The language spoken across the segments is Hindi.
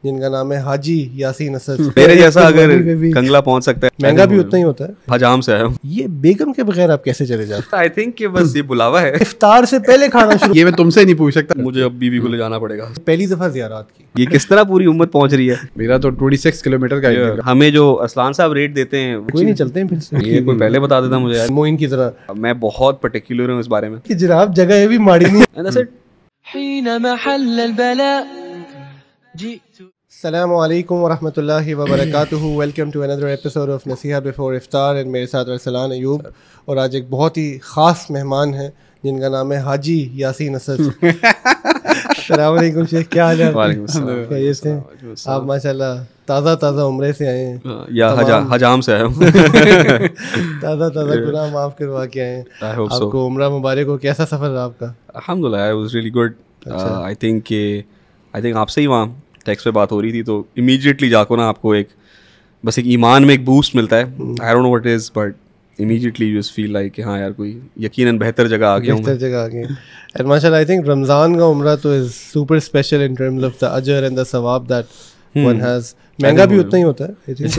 जिनका नाम है हाजी यासीन असद। मेरे जैसा अगर कंगला पहुंच सकता है, महंगा भी उतना ही होता है। हजाम से आया हूँ। ये बेगम के बगैर आप कैसे चले जाते? आई थिंक कि बस ये बुलावा है। इफ्तार से पहले खाना शुरू। ये मैं तुमसे नहीं पूछ सकता, मुझे अब बीवी को ले जाना पड़ेगा। पहली दफा ज़ियारत की। ये किस तरह पूरी उम्मत पहुंच रही है। मेरा तो 26 किलोमीटर का है। हमें जो असलान साहब रेट देते हैं कोई नहीं चलते हैं फिर से। ये कोई पहले बता देता मुझे यार। मोइन की तरह मैं बहुत पर्टिकुलर हूँ इस बारे में कि जनाब जगह भी माड़ी नहीं। अस्सलामु अलैकुम वरहमतुल्लाहि वबरकातुहू। Welcome to another episode of Naseeha before इफ्तार एंड मेरे साथ अरसलान अयूब। और आज एक बहुत ही ख़ास मेहमान हैं जिनका नाम है हाजी यासीन असद। अस्सलामु अलैकुम शेख, क्या हाल है? वालेकुम अस्सलाम। खैरियत से? आप माशाल्लाह ताज़ा उम्रे से आए हैं या हजाम से आया हूँ। ताज़ा गुनाह माफ़ करवा के आए हैं। आपको उम्रा मुबारक हो। कैसा सफ़र रहा आपका? अल्हम्दुलिल्लाह, it was really good. I think आपसे ही वहाँ टेक्स्ट पे बात हो रही थी तो इमीडिएटली जाको ना आपको एक बस एक ईमान में एक बूस्ट मिलता है। आई don't know what is but immediately you just feel like हाँ यार कोई यकीनन बेहतर जगह आ गया हूं। बेहतर जगह आ गए। एंड माशाल्लाह आई थिंक रमज़ान का उम्रा तो is super special in terms of the अजर एंड द सवाब दैट वन हैज। महंगा भी उतना ही होता है आई थिंक।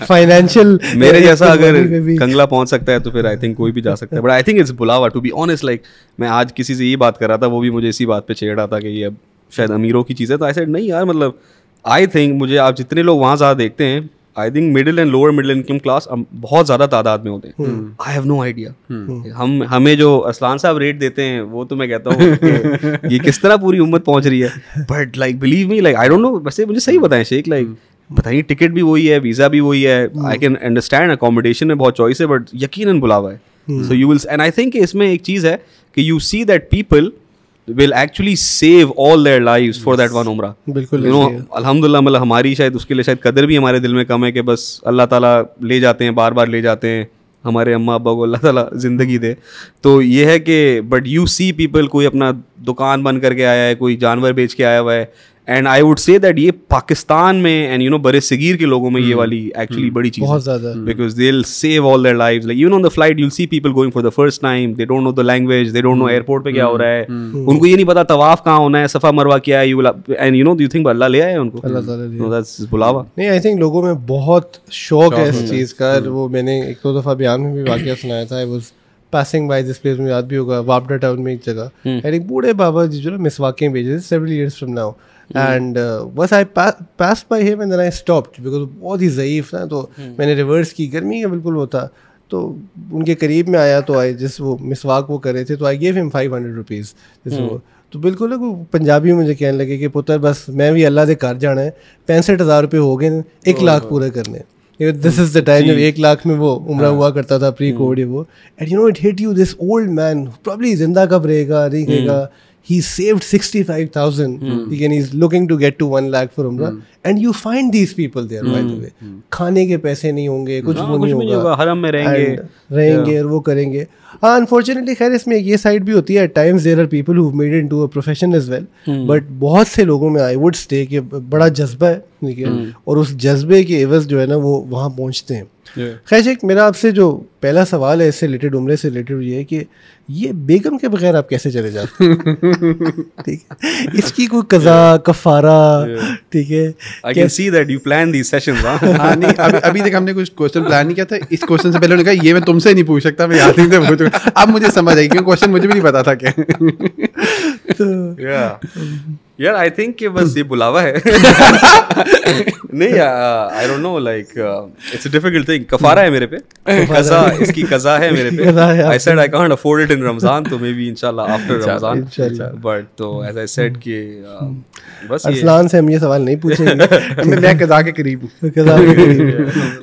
फाइनेंशियल मेरे जैसा अगर कंगला पहुंच सकता है तो फिर आई थिंक कोई भी जा सकता है। बट आई थिंक इट्स बुलावा टू बी ऑनेस्ट। लाइक मैं आज किसी से ये बात कर रहा था, वो भी मुझे इसी बात पे छेड़ रहा था कि ये अब शायद अमीरों की चीज़ है। तो आई सेड नहीं यार, मतलब आई थिंक मुझे आप जितने लोग वहाँ ज़्यादा देखते हैं, I think middle and lower middle income class बहुत ज़्यादा तादाद में होते हैं। I have no idea. हमें जो असलान साहब रेट देते हैं वो तो मैं कहता हूँ ये किस तरह पूरी उम्मत पहुँच रही है। But like believe me, like I don't no, वैसे मुझे सही बताएं शेख, लाइक बताइए टिकट भी वही है, वीज़ा भी वही है। आई कैन अंडरस्टैंड अकोमोडेशन में बहुत चॉइस है, बट यकीनन बुलावा है। So you will, and I think इसमें एक चीज़ है कि you see that people will actually save all their lives for that one umrah. बिल्कुल, you know, अल्हम्दुलिल्लाह, मतलब हमारी शायद उसके लिए शायद कदर भी हमारे दिल में कम है कि बस अल्लाह ताला ले जाते हैं, बार बार ले जाते हैं। हमारे अम्मा अब्बा को अल्लाह ताला ज़िंदगी दे। तो ये है कि बट यू सी पीपल, कोई अपना दुकान बंद करके आया है, कोई जानवर बेच के आया हुआ है। And I would say that ये पाकिस्तान में एंड यू नो बड़े सगीर के लोगों में ये वाली एक्चुअली बड़ी चीज़ बहुत ज़्यादा, because they will save all their lives. Like even on the flight you will see people going for the first time, they don't know the language, they don't know airport पे क्या हो रहा है, उनको ये नहीं पता तवाफ कहाँ होना है, सफ़ा मरवा क्या है। You and you know do you think अल्लाह ले आए उनको? अल्लाह ताला ले आए। दैट्स बुलावा। नहीं, आई थिंक लोगों में बहुत शौक है इस चीज़ का। वो मैंने एक दो दफ़ा बयान में भी वाक़या सुनाया था। I was passing by this place, मुझे याद भी होगा, वापडा टाउन में एक जगह एंड एक बूढ़े बाबा जी जो ना मिसवाकें भेजे several years from now. And बस I pass by him and then I stopped because बहुत ही ज़ईफ़ ना, तो मैंने रिवर्स की, गर्मी का बिल्कुल वो था। तो उनके करीब में आया तो आई जिस वो मिसवाक वो कर रहे थे तो आई गेव हिम 500 रुपीज़। तो बिल्कुल ना वो पंजाबी मुझे कहने लगे कि पुत्र बस मैं भी अल्लाह से घर जाना है, 65,000 रुपये हो गए, 1 लाख पूरे करने। दिस इज द टाइम जब 1 लाख में वो उम्रा हुआ करता था प्री कोविड वो। And you know it hit you, this old man probably जिंदा कब रहेगा नहीं रहेगा। He saved 65,000. He's looking to get to 1 lakh for Umrah. And you find these people there, by the way. खाने के पैसे नहीं होंगे, कुछ वो नहीं होगा, हरम में रहेंगे और वो करेंगे। हाँ, अनफॉर्चुनेटली खैर इसमें ये साइड भी होती है। At times there are people who've made it into a profession as well. But बहुत से लोगों में I would say कि बड़ा जज्बा है, ठीक है, और उस जज्बे के एवज़ जो है ना वो वहाँ पहुँचते हैं। खैर शेख, मेरा आपसे जो पहला सवाल है इससे रिलेटेड, उम्रे से रिलेटेड, ये है कि ये बेगम के बगैर आप कैसे चले जाते हैं? ठीक है, इसकी कोई कज़ा कफ़ारा, ठीक है। I can see that you plan these sessions, हाँ नहीं, अभी तक हमने कुछ क्वेश्चन प्लान नहीं किया था। इस क्वेश्चन से पहले उन्होंने कहा ये मैं तुमसे नहीं पूछ सकता, मैं याद नहीं था पूछूंगा। अब मुझे समझ आई क्योंकि क्वेश्चन मुझे भी नहीं पता था क्या। यार आई थिंक कि बस ये बुलावा है। नहीं, I don't know, like it's a difficult thing. कफारा है मेरे पे, कज़ा, इसकी कज़ा है मेरे पे। I said I can't afford it in Ramzan, तो मे बी इंशाल्लाह आफ्टर रमजान। बट तो एज आई सेड कि बस अरसलान से हम ये सवाल नहीं पूछेंगे। मैं कज़ा के करीब हूँ,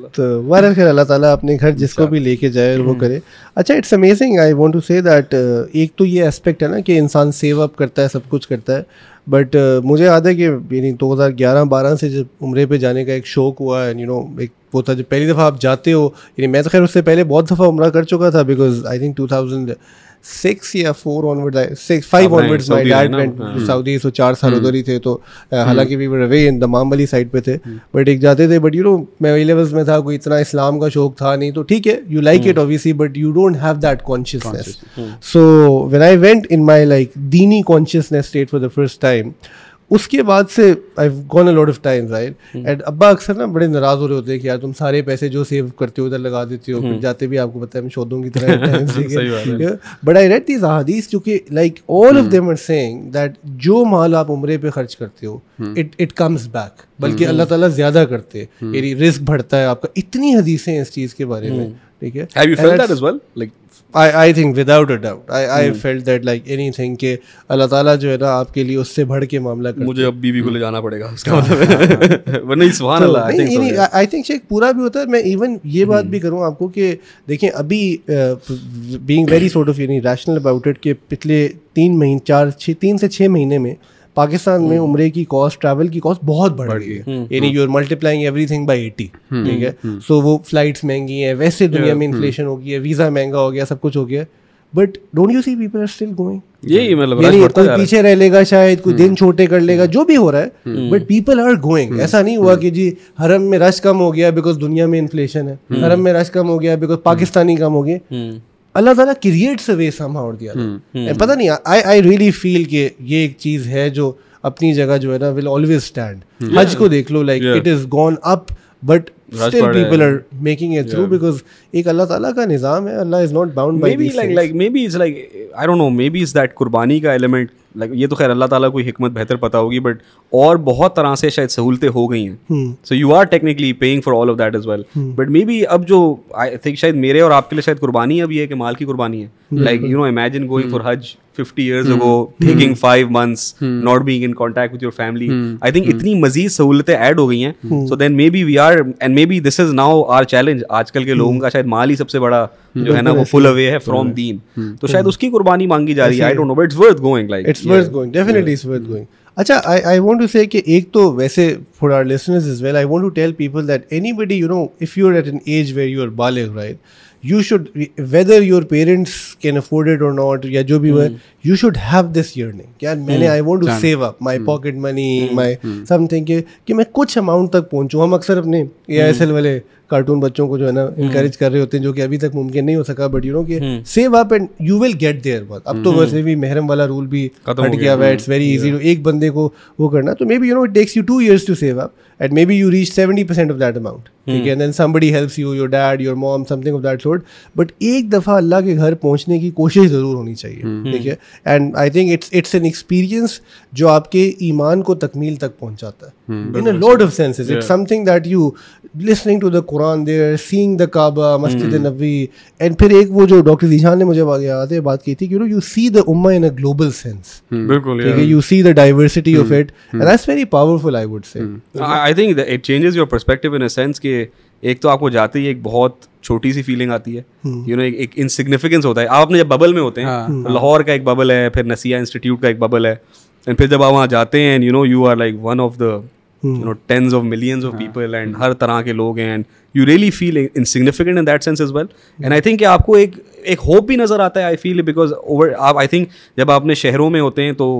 तो बहरहाल खैर अल्लाह ताला अपने घर जिसको भी लेके जाए और वो करे। अच्छा, it's amazing. I want to say that एक तो ये एस्पेक्ट है ना कि इंसान सेव अप करता है, सब कुछ करता है। बट मुझे याद है कि यानी 2011-12 से जब उम्रे पे जाने का एक शौक हुआ है, यू नो, एक वो था जब पहली दफ़ा आप जाते हो। यानी मैं तो खैर उससे पहले बहुत दफ़ा उम्रा कर चुका था बिकॉज आई थिंक 2006 या 4 onwards, 5 onwards my dad went to Saudi, so 4 साल उधर ही थे। तो हालांकि we were away in दमाम वाली साइड पे थे, बट एक जाते थे। बट यू नो मैं A-levels में था, कोई इतना इस्लाम का शौक था नहीं, तो ठीक है, you like it obviously, but you don't have that consciousness. So when I went in my like दीनी consciousness state for the first time, उसके बाद से I've gone a lot of times, right? And अब्बा अक्सर ना बड़े नाराज हो रहे होते हैं कि यार तुम सारे पैसे जो सेव करते हो उधर लगा देते हो, फिर जाते भी आपको पता है मैं शोधों की तरह बट आई रेड दीज अहादीस क्योंकि like all of them are saying that जो माल आप उम्रे पे खर्च करते हो इट कम्स बैक, बल्कि अल्लाह ताला ज्यादा करते हैं, यानी रिस्क बढ़ता है आपका। इतनी हदीसें हैं इस चीज के बारे में, ठीक है। Have you felt that as well? Like I think without a doubt I felt that like anything के अल्लाह ताला जो है ना आपके लिए उससे बढ़ के मामला करते। मुझे अब बीवी को ले जाना पड़ेगा उसका मतलब वरना ही सुभान अल्लाह। आई थिंक शेख पूरा भी होता है। मैं इवन ये बात भी करूँ आपको कि देखें अभी बीइंग वेरी सॉर्ट ऑफ यानी रैशनल अबाउट इट के पिछले 3 से 6 महीने में पाकिस्तान में उम्रे की कॉस्ट, ट्रैवल की कॉस्ट बहुत बढ़ गई है, यानी you are multiplying everything by 80, ठीक है। सो वो फ्लाइट्स महंगी हैं, वैसे दुनिया में इन्फ्लेशन हो गई है, वीज़ा महंगा हो गया, सब कुछ हो गया, but don't you see people are still going. यही मतलब कोई पीछे रह लेगा, शायद कोई दिन छोटे कर लेगा, जो भी हो रहा है, बट पीपल आर गोइंग। ऐसा नहीं हुआ कि जी हरम में रश कम हो गया बिकॉज दुनिया में इन्फ्लेशन है, हरम में रश कम हो गया बिकॉज पाकिस्तानी कम हो गए। अल्लाह ताला क्रिएट्स अ वे समहाउ और द अदर। पता नहीं, आई रियली फील कि ये एक चीज़ है जो अपनी जगह जो है ना विल ऑलवेज स्टैंड। हज को देख लो, like it is gone up but still people are making it through because एक अल्लाह ताला का निज़ाम है, अल्लाह is not bound by these things. Maybe it's like I don't know, maybe it's that कुर्बानी का element, like ये तो खैर अल्लाह ताला कोई हिकमत बेहतर पता होगी, बट और बहुत तरह से शायद सहूलतें हो गई हैं, so you are technically paying for all of that as well, but maybe अब जो I think शायद मेरे और आपके लिए शायद कुर्बानी अब ये है कि माल की कुर्बानी है, like you know imagine going for Hajj 50 years ago, taking 5 months, not being in contact with your family. I think इतनी मजीद सहूलतें ऐड हो गई हैं, so then maybe we are, and maybe this is now our challenge. आजकल के लोगों का शायद माल ही सबसे बड़ा जो है ना वो पुल अवे है फ्रॉम दीन, तो शायद उसकी कुर्बानी मांगी जा रही है। I don't know, but it's worth going. Like it's worth going, definitely it's worth going. अच्छा, I want to say कि एक तो वैसे for our listeners as well, I want to tell people that anybody, you know, if you're at an age where you are baligh, right, you should, whether your parents can afford it or not, या जो भी हुआ, you should have this yearning यार मैंने I want to save up my pocket money, my something कि मैं कुछ अमाउंट तक पहुंचूं। हम अक्सर अपने AISL वाले कार्टून बच्चों को जो है ना इनकरेज कर रहे होते हैं, जो कि अभी तक मुमकिन नहीं हो सका, बट यू नो कि save up and you will get there. अब तो वैसे भी महरम वाला रूल भी हट गया हुआ है, इट्स वेरी इजी एक बंदे को वो करना, तो maybe you know it takes you 2 years to save up and maybe you reach 70% of that amount, ठीक है, and then somebody helps you, your dad, your mom, something of that sort, but एक दफ़ा अल्लाह के घर पहुंचने की कोशिश ज़रूर होनी चाहिए, ठीक है। and I think it's an experience जो आपके ईमान को तकमील तक पहुंचाता है in a lot of senses. It's something that you listening to the Quran there, seeing the Kaaba, Masjid Nabawi, and फिर एक वो जो डॉक्टर ज़ीशान ने मुझे याद है बात की थी कि you know you see the ummah in a global sense, बिल्कुल, ठीक है, you see the diversity of it, and that's very powerful, I would say. I think that it changes your perspective in a sense कि एक तो आपको जाते ही एक बहुत छोटी सी फीलिंग आती है, यू नो एक इनसिग्निफिकेंस होता है। आप अपने जब बबल में होते हैं, लाहौर का एक बबल है, फिर नसिया इंस्टीट्यूट का एक बबल है, एंड फिर जब आप वहाँ जाते हैं, you know you are like one of the you know tens of millions of people, and हर तरह के लोग हैं, and you really feel insignificant in that sense as well. And I think कि आपको एक होप भी नज़र आता है, आई फील, बिकॉज ओवर आप आई थिंक जब आप अपने शहरों में होते हैं तो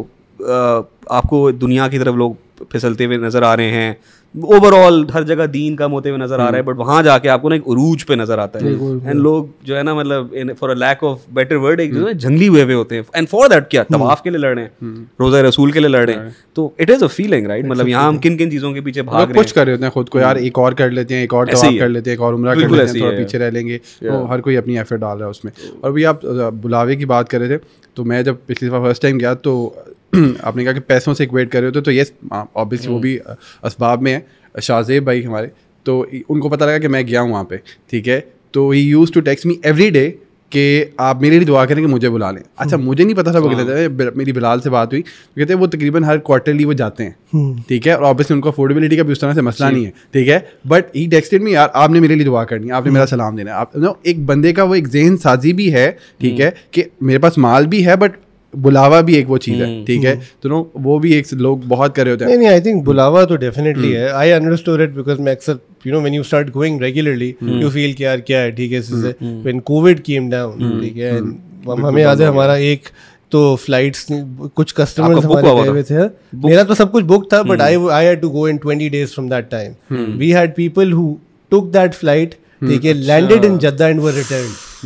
आपको दुनिया की तरफ लोग फिसलते हुए नज़र आ रहे हैं, ओवरऑल हर जगह दीन कम होते हुए नजर आ रहा है, बट वहाँ जाके आपको ना एक उरूज पे नजर आता है, एंड लोग जो है ना मतलब for a lack of better word एक जो है जंगली हुए होते हैं, एंड फॉर दैट क्या तवाफ के लिए लड़ रहे हैं, रोज़ा रसूल के लिए लड़ रहे हैं, तो it is a feeling, right. मतलब यहाँ हम किन किन चीज़ों के पीछे भाग रहे हैं, कुछ कर रहे होते हैं खुद को, यार एक और कर लेते हैं, एक और तवाफ कर लेते हैं, एक और उम्रा कर लेते हैं, थोड़ा पीछे रह लेंगे, तो हर कोई अपनी एफर्ट डाल रहा है उसमें। और भी आप बुलावे की बात कर रहे थे, तो मैं जब पिछली दफ़ा फर्स्ट टाइम गया तो आपने कहा कि पैसों से इक्वेट कर रहे होते, तो येस ऑब्वियसली वो भी असबाब में है। शाहजेब भाई हमारे, तो उनको पता लगा कि मैं गया हूँ वहाँ पे, ठीक है, तो he used to text me every day कि आप मेरे लिए दुआ करें कि मुझे बुला लें। अच्छा, मुझे नहीं पता था, वो कहते थे, मेरी बिलाल से बात हुई, तो कहते हैं वो तकरीबन हर क्वार्टरली वो जाते हैं, ठीक है, और ऑब्वियसली उनको अफोर्डेबिलिटी का भी उस तरह से मसला नहीं है, ठीक है, बट ही टेक्स्टेड मी, यार आपने मेरे लिए दुआ करनी है, आपने मेरा सलाम देना है। आप नो एक बंदे का वो एक जहन साजी भी है, ठीक है, कि मेरे पास माल भी है बट बुलावा भी एक वो चीज़ है, ठीक है, तो नो वो भी एक लोग बहुत कर रहे होते हैं। नहीं, आई थिंक बुलावा तो डेफिनेटली है। आई अंडरस्टूड इट बिकॉज मैं अक्सर you know when you start going regularly you feel कि यार क्या है, ठीक है, व्हेन कोविड केम डाउन, ठीक है, हमें याद है हमारा एक तो फ्लाइट्स कुछ कस्टमर्स हमारे गए हुए थे, मेरा तो सब कुछ बुक था, but I had to go in 20 days from that time. We had people who took that flight, ठीक है, landed in Jeddah and we returned.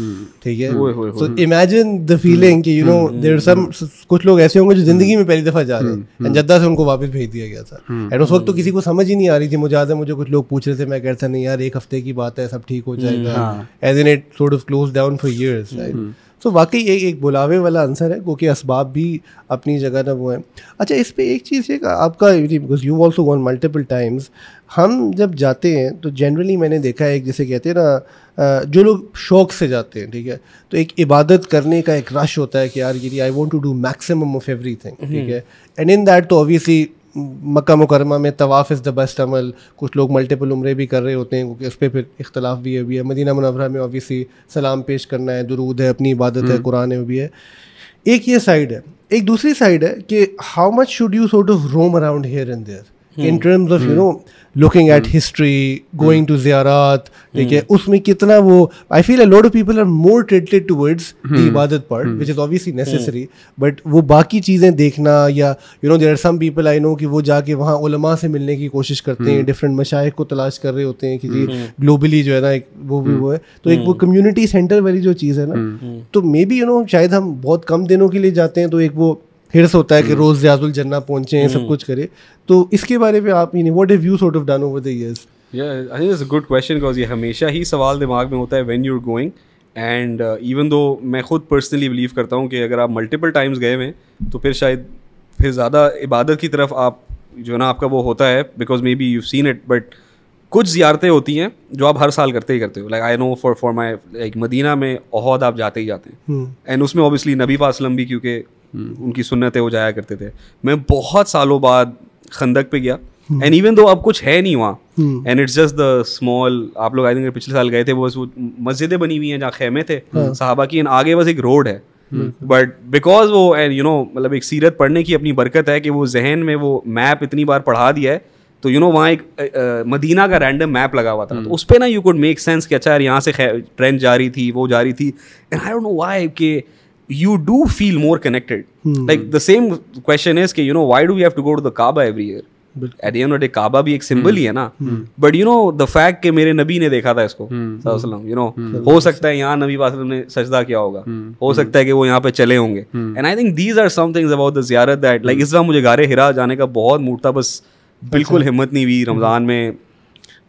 ठीक है. So imagine the feeling कि you know there are some कुछ लोग ऐसे होंगे जो जिंदगी में पहली दफा जा रहे हैं and जद्दा से उनको वापस भेज दिया गया था and उस वक्त तो किसी को समझ ही नहीं आ रही थी. मुझे याद है मुझे कुछ लोग पूछ रहे थे, मैं कहता नहीं यार 1 हफ्ते की बात है, सब ठीक हो जाएगा, and then it sort of closed down for years, right? तो वाकई एक बुलावे वाला आंसर है, क्योंकि असबाब भी अपनी जगह ना वो है. अच्छा, इस पे एक चीज़ है आपका, because you also gone multiple times, हम जब जाते हैं तो जनरली मैंने देखा है, जैसे कहते हैं ना जो लोग शौक से जाते हैं, ठीक है, तो एक इबादत करने का एक रश होता है कि यार ये I want to do maximum of everything, ठीक है, एंड इन दैट तो ऑब्वियसली मक्का मुकरमा में तवाफ़ इज़ द बेस्ट अमल. कुछ लोग मल्टीपल उम्रे भी कर रहे होते हैं, क्योंकि उस पर फिर इख्तलाफ भी है. मदीना मुनव्वरा में ऑब्वियसली सलाम पेश करना है, दुरूद है, अपनी इबादत है, कुरान है, वो भी है. एक ये साइड है. एक दूसरी साइड है कि how much should you sort of roam around here and there in terms of you know looking at history, going to ज़ियारात, ठीक है, उसमें कितना वो I feel a lot of people are more tilted towards the इबादत part which is obviously necessary, but वो बाकी चीज़ें देखना, या you know there are some people I know कि वो जाके वहाँ उलमा से मिलने की कोशिश करते हैं, डिफरेंट मशाइख को तलाश कर रहे होते हैं कि जी ग्लोबली जो है ना एक वो भी वो है. तो एक वो कम्युनिटी सेंटर वाली जो चीज़ है ना, तो मे बी यू नो शायद हम बहुत कम दिनों के लिए जाते हैं, तो एक वो हिर्स होता है कि रोज़ रियाजुल जन्ना पहुँचे हैं, सब कुछ करे. तो इसके बारे में आप what have you sort of done over the years? Yeah, I think it's a good question because ये हमेशा ही सवाल दिमाग में होता है when you're going, and even though मैं खुद पर्सनली बिलीव करता हूँ कि अगर आप मल्टीपल टाइम्स गए हुए तो फिर शायद फिर ज़्यादा इबादत की तरफ आप जो ना आपका वो होता है, because may be you seen it, but कुछ ज़ियारतें होती हैं जो आप हर साल करते ही करते हो. Like I know for my like Madinah में ओहद आप जाते ही जाते हैं, एंड उसमें ऑब्वियसली नबी पाक सल्लम भी, क्योंकि उनकी सुन्नत है, वो जाया करते थे. मैं बहुत सालों बाद खंदक पे गया, एंड इवन दो अब कुछ है नहीं वहाँ, and it's just the small, आप लोग आई थिंक पिछले साल गए थे, वो मस्जिदें बनी हुई हैं जहाँ खेमे थे सहाबा की, एंड आगे बस एक रोड है, बट बिकॉज वो एंड यू नो मतलब एक सीरत पढ़ने की अपनी बरकत है कि वो जहन में वो मैप इतनी बार पढ़ा दिया है, तो यू नो वहाँ एक मदीना का रैंडम मैप लगा हुआ था, तो उस पर ना यू कुड मेक सेंस कि अच्छा यार यहाँ से ट्रेन जा रही थी, वो जा रही थी, and I don't know why कि you do feel more connected. Like the same question is कि you know why do we have to go to the Kaaba every year? At the end of the day Kaaba भी एक symbol ही है ना, but you know the fact कि मेरे नबी ने देखा था इसको सल्लल्लाहु, you know हो सकता है यहाँ नबी वसल्लम ने सजदा किया होगा, हो सकता है कि वो यहाँ पे चले होंगे, and I think these are some things about the ज़ियारत that like इस बार मुझे गारे हिरा जाने का बहुत मूड था, बस बिल्कुल हिम्मत नहीं हुई रमज़ान में,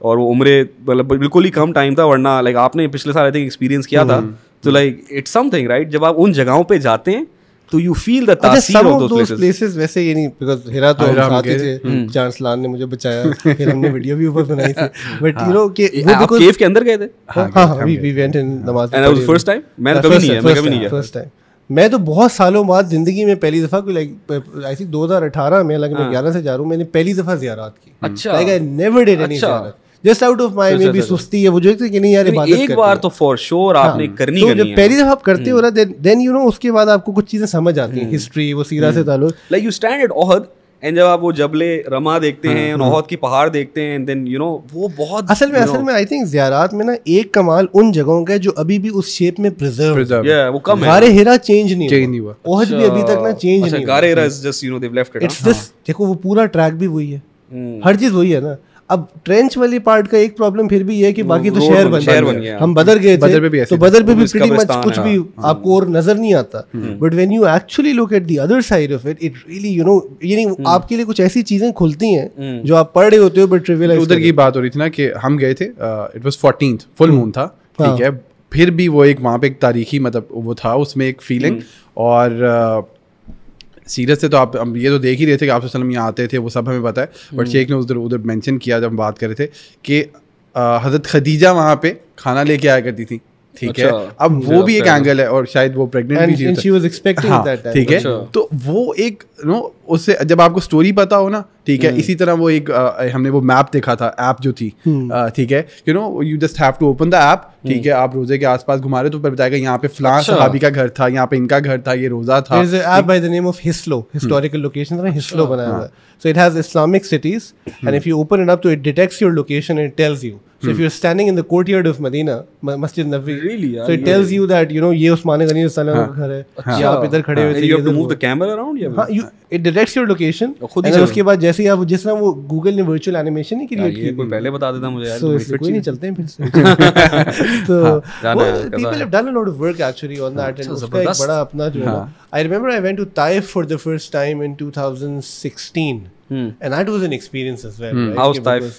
और वो उम्रे मतलब बिल्कुल ही कम टाइम था, वरना लाइक आपने पिछले साल आई थिंक एक्सपीरियंस किया था, तो लाइक इट्स समथिंग राइट, जब आप उन जगहों पे जाते हैं तो यू फील द तासीर ऑफ दोस प्लेसेस. वैसे ये नहीं बिकॉज़ हिरा तो हम साथ ही थे, चांसलान ने मुझे बचाया, फिर हमने वीडियो भी ऊपर बनाई थी, बट यू नो कि वो बिकॉज़ केव के अंदर गए थे. हां वी वेंट इन नमाज, and that was first time. मैं कभी नहीं गया फर्स्ट टाइम. मैं तो बहुत सालों बाद जिंदगी में पहली दफा, लाइक आई थिंक 2018 में, लाइक मैं 11 से जा रहा हूँ, मैंने पहली दफा ज़ियारत की. अच्छा, like I never did any ज़ियारत, just out of my maybe सुस्ती है, वो जो कि नहीं यार इबादत एक बार तो फॉर श्योर आपने करनी है. तो जब पहली दफा आप करते हो ना, देन यू नो उसके बाद आपको कुछ चीजें समझ आती हैं, हिस्ट्री, वो सीरा से ताल्लुक. Like you stand at Uhud and जब आप वो जबले रमा देखते हैं, ओहद की पहाड़ देखते हैं, एंड देन यू नो वो बहुत असल में आई थिंक ज़ियारत में ना एक कमाल उन जगहों का है जो अभी भी उस शेप में प्रिजर्व है, वो कम है. गारे हिरा चेंज नहीं हुआ, ओहद भी अभी तक ना चेंज नहीं हुआ. गारे हिरा is just you know they have left it. It's this, देखो वो पूरा ट्रैक भी वही है, हर चीज वही है ना. अब ट्रेंच वाली पार्ट का एक प्रॉब्लम फिर भी है कि बाकी तो शहर बन गया. हम बदर गए थे, तो बदर पे भी प्रीटी मच कुछ भी आपको और नजर नहीं आता, but when you actually look at the other side of it, it really you know यानी आपके लिए कुछ ऐसी चीजें खुलती हैं जो आप पढ़ रहे होते हो बट ट्रिवियलाइज. उधर की बात हो रही थी ना कि हम गए थे, it was 14th full moon था, ठीक है, फिर भी वो एक वहाँ पे एक तारीखी मतलब वो था, उसमें एक फीलिंग. और सीरत से तो आप ये तो देख ही रहे थे कि आप सल्लम यहाँ आते थे, वो सब हमें पता है, बट शेख ने उधर मेंशन किया जब हम बात कर रहे थे कि हज़रत खदीजा वहाँ पे खाना लेके आया करती थी, ठीक है. अब वो भी एक एंगल है, और शायद वो प्रेग्नेंट भी थी, ठीक है. तो वो एक नो उससे जब आपको स्टोरी पता हो ना, ठीक है, इसी तरह वो एक हमने वो मैप देखा था, ऐप जो थी, ठीक है, you know you just have to open the app, ठीक है, आप रोजे के आसपास घुमा रहे तो बताएगा यहाँ पे फलां सहाबी का घर था, यहाँ पे इनका घर था, ये रोजा था. There is an app by the name of Hislo, historical locations में Hislo बनाया हुआ है. So it has Islamic cities, and if you open it up, so it detects your location and it tells you. So if you're standing in the courtyard of Medina, Masjid Nabawi, really, so it tells you that you know ये उस्मान गनी रज़ियल्लाहु अन्हु का घर है, ये आप इधर खड़े हुए थे. You have to move the camera around, yeah. हाँ, it selects your location, and उसके बाद जैसे ही आप जिस तरह वो गूगल ने वर्चुअल एनिमेशन नहीं क्रिएट की, कोई पहले बता देता मुझे यार, तो कोई नहीं चलते हैं फिर से। तो people have done a lot of work actually on that, and उसका एक बड़ा अपना जो है, I remember I went to Taif for the first time in 2016. And that was an experience as well. Right? How's Taif?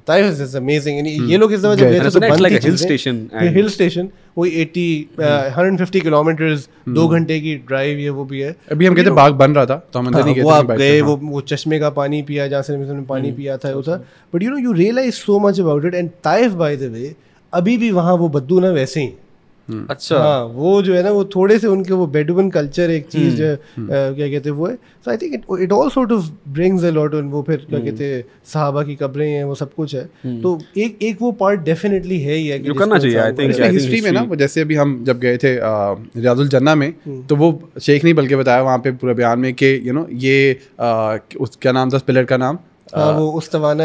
Taif is just amazing. And ये लोग इस दफा जब गए थे तो it's like a hill station. Hill station, वो 150 किलोमीटर्स 2 घंटे की ड्राइव ये वो भी है। अभी हम कहते बाग बन रहा था तो हम अंदर नहीं गए, वो आप गए, वो चश्मे का पानी पिया जहाँ से हमने पानी पिया था वो था, but you realise so much about it. And Taif by the way अभी भी वहाँ वो बद्दू ना वैसे ही। अच्छा, हाँ, वो जो है ना वो थोड़े से उनके वो बेडुइन कल्चर एक चीज क्या कहते हैं वो है, so I think it all sort of brings a lot, वो फिर क्या कहते हैं सहाबा की कब्रें हैं, वो सब कुछ है, तो एक वो पार्ट डेफिनेटली है ही है कि जो करना चाहिए। आई थिंक हिस्ट्री में ना, जैसे अभी हम जब गए थे रियाजुल जन्ना में, तो वो शेख नहीं बल्कि बताया वहाँ पे पूरे बयान में कि ये क्या नाम था पिलर का नाम, वो उस्तवाना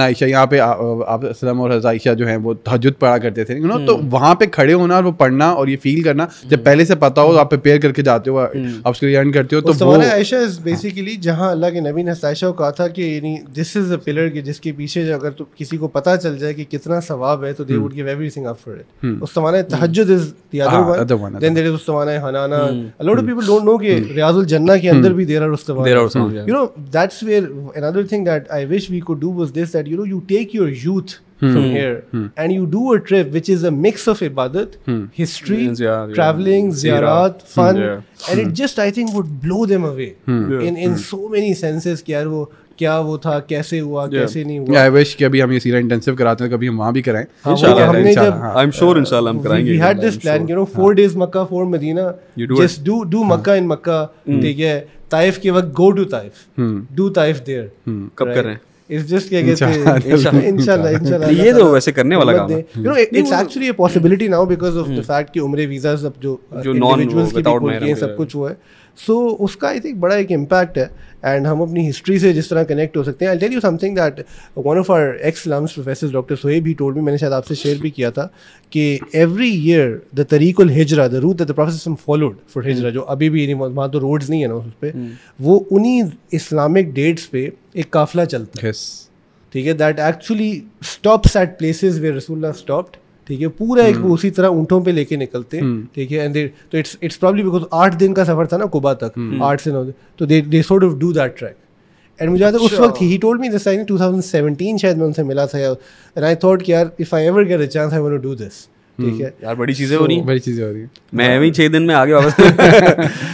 आयशा यहाँ पे आप सलम और हज़रत आयशा जो हैं वो तहज्जुद पढ़ा करते थे, यू नो, तो वहाँ पे खड़े होना और वो पढ़ना और ये फील करना, जब पहले से पता हो, आप प्रिपेयर करके जाते हो, आप उसके लिए अर्न करते हो, तो उस्तवाना आयशा इज बेसिकली जहाँ अल्लाह के नबी ने आयशा को कहा था कि दिस इज अ पिलर कि जिसके पीछे अगर तो किसी को पता चल जाए कि कितना सवाब है, तो they would give everything up for it. उस्तवाना तहज्जुद is the other one, then there is उस्तवाना हनाना। A lot of people don't know कि रियाजुल जन्ना के अंदर भी देयर आर उस्तवाना, you know, that's where another thing that I wish we could do was this, that you take your youth from here and you do a trip which is a mix of ibadat, history, traveling, ziyarat, fun, and it just I think would blow them away in so many senses कि यार वो क्या वो था, कैसे हुआ, कैसे नहीं हुआ। I wish कि अभी हम ये सीरा इंटेंसिव कराते हैं, कभी हम वहाँ भी कराएं इंशाल्लाह। हमने जब I'm sure इंशाल्लाह हम कराएंगे। We had this plan, 4 days Makkah, 4 Medina, just do Makkah in Makkah, ठीक है, ताइफ के वक्त go to Taif, do Taif there। कब कर रहे हैं? It's just क्या कहते हैं, इंशाल्लाह ये तो वैसे करने वाला काम है। It's actually a possibility now because of the fact कि उम्रे वीज़ा सब जो individuals की भी खुल गए सब कुछ हुआ है, so उसका I think बड़ा एक impact है, and हम अपनी हिस्ट्री से जिस तरह कनेक्ट हो सकते हैं। I'll tell you something that one of our ex-alums, Professor Dr. Sohaib, he told me, मैंने शायद आपसे शेयर भी किया था, कि every year the तरीक़ुल हिजरा, the route that the Prophet followed for हिजरा, जो अभी भी वहाँ तो रोड्स नहीं है ना उस पर, वो उन्हीं इस्लामिक डेट्स पे एक काफिला चलता है, ठीक है, that actually stops at places where रसूलुल्लाह स्टॉप्ड, ठीक है, पूरा एक वो उसी तरह ऊँटों पे लेके निकलते हैं, ठीक है, एंड तो इट्स प्रॉब्ली बिकॉज 8 दिन का सफर था ना कुबा तक, 8 से 9 दिन, तो they sort of do that track. And मुझे याद है उस वक्त he told me this, I think 2017 शायद मैं उनसे मिला था, एंड आई थॉट कि यार if I ever get a chance I want to do this, ठीक है यार, बड़ी चीजें हो रही हैं, बड़ी चीजें हो रही हैं। मैं भी 6 दिन में आगे वापस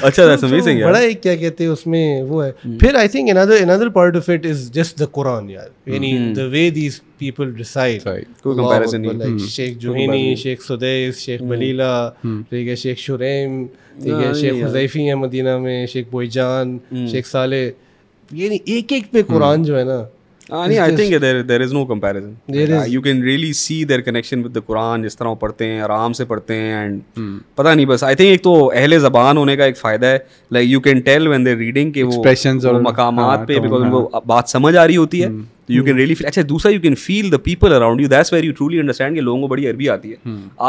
अच्छा, दैट्स अमेजिंग यार, बड़ा एक क्या कहते हैं उसमें वो है। फिर I think another part of it is just the Quran यार, यानी the way these people recite, कोई कंपैरिजन नहीं, like शेख जुहैनी, शेख सुदैस, शेख बलीला, ठीक है, शेख शुरैम, ठीक है, शेख हुज़ैफी है मदीना में, शेख बोईजान, शेख साले, ये नहीं एक पे कुरान जो है ना, I think there is no comparison. You can really see their connection with the Quran, जिस तरह वो पढ़ते हैं, आराम से पढ़ते हैं, and पता नहीं, बस I think एक तो अहले ज़बान होने का एक फ़ायदा है, like you can tell when they're reading कि वो मकामात पे, because उनको बात समझ आ रही होती है, तो you can really feel। अच्छा, दूसरा you can feel the people around you, that's where you truly understand कि लोगों को बड़ी अरबी आती है,